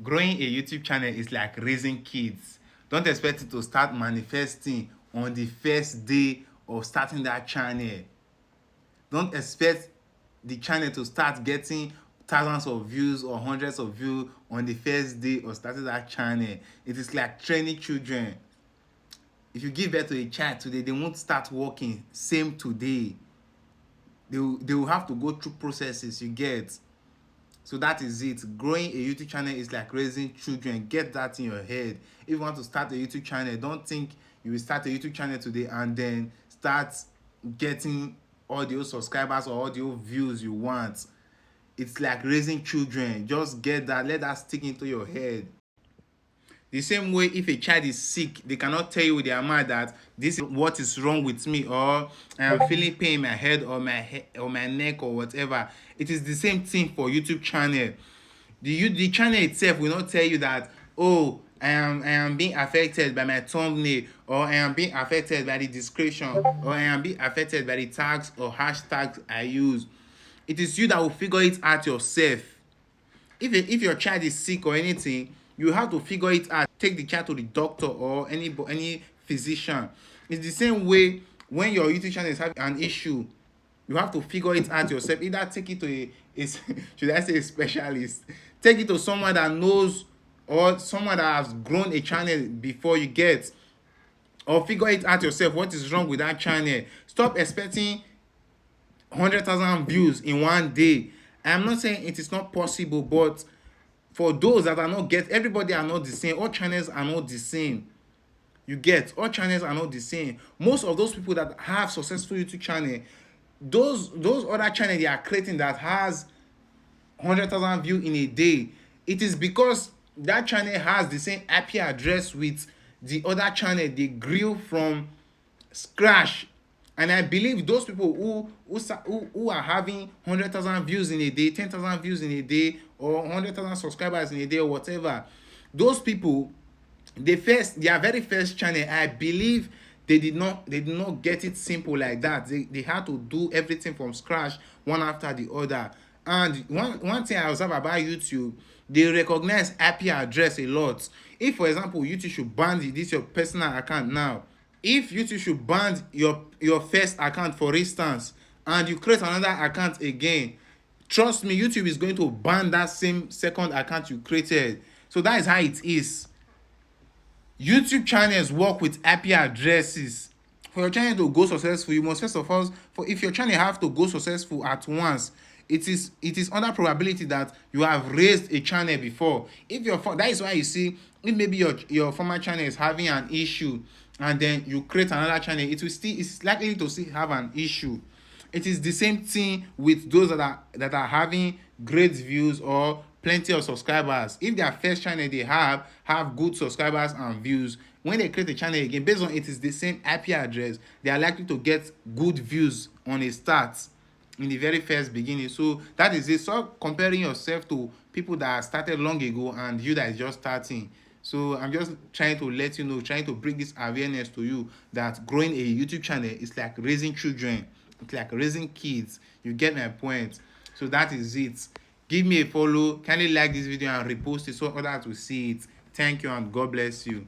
Growing a YouTube channel is like raising kids. Don't expect it to start manifesting on the first day of starting that channel. Don't expect the channel to start getting thousands of views or hundreds of views on the first day of starting that channel. It is like training children. If you give birth to a child today, they won't start working same today. They will have to go through processes, you get. So that is it. Growing a YouTube channel is like raising children. Get that in your head. If you want to start a YouTube channel, don't think you will start a YouTube channel today and then start getting all the subscribers or all the views you want. It's like raising children. Just get that. Let that stick into your head. The same way, if a child is sick, they cannot tell you with their mouth that this is what is wrong with me, or I am feeling pain in my head or my neck or whatever. It is the same thing for YouTube channel. The channel itself will not tell you that, oh, I am being affected by my thumbnail, or I am being affected by the description, or I am being affected by the tags or hashtags I use. It is you that will figure it out yourself. If your child is sick or anything, you have to figure it out. Take the child to the doctor or any physician. It's the same way when your YouTube channel is having an issue, you have to figure it out yourself. Either take it to a should I say a specialist, take it to someone that knows, or someone that has grown a channel before you get, or figure it out yourself. What is wrong with that channel? Stop expecting 100,000 views in one day. I'm not saying it is not possible, but for those that are not everybody are not the same. All channels are not the same. You get, all channels are not the same. Most of those people that have successful YouTube channel, those other channels they are creating that has 100,000 views in a day, it is because that channel has the same IP address with the other channel they grew from scratch. And I believe those people who are having 100,000 views in a day, 10,000 views in a day, or 100,000 subscribers in a day, or whatever, those people, their very first channel, I believe they did not get it simple like that. They had to do everything from scratch, one after the other. And one thing I observe about YouTube, they recognize IP address a lot. If, for example, YouTube should ban this your personal account now, if YouTube should ban your first account, for instance, and you create another account again, trust me, YouTube is going to ban that same second account you created. So that is how it is. YouTube channels work with IP addresses. For your channel to go successful, you must first of all, if your channel have to go successful at once, it is under probability that you have raised a channel before. That is why you see, if maybe your former channel is having an issue and then you create another channel, it's likely to still have an issue. It is the same thing with those that are having great views or plenty of subscribers. If their first channel they have good subscribers and views, when they create a channel again, based on it is the same IP address, they are likely to get good views on a start in the very first beginning. So that is it. Stop comparing yourself to people that started long ago and you that is just starting. So I'm just trying to let you know, trying to bring this awareness to you that growing a YouTube channel is like raising children. It's like raising kids. You get my point. So that is it. Give me a follow. Kindly like this video and repost it so others will see it. Thank you and God bless you.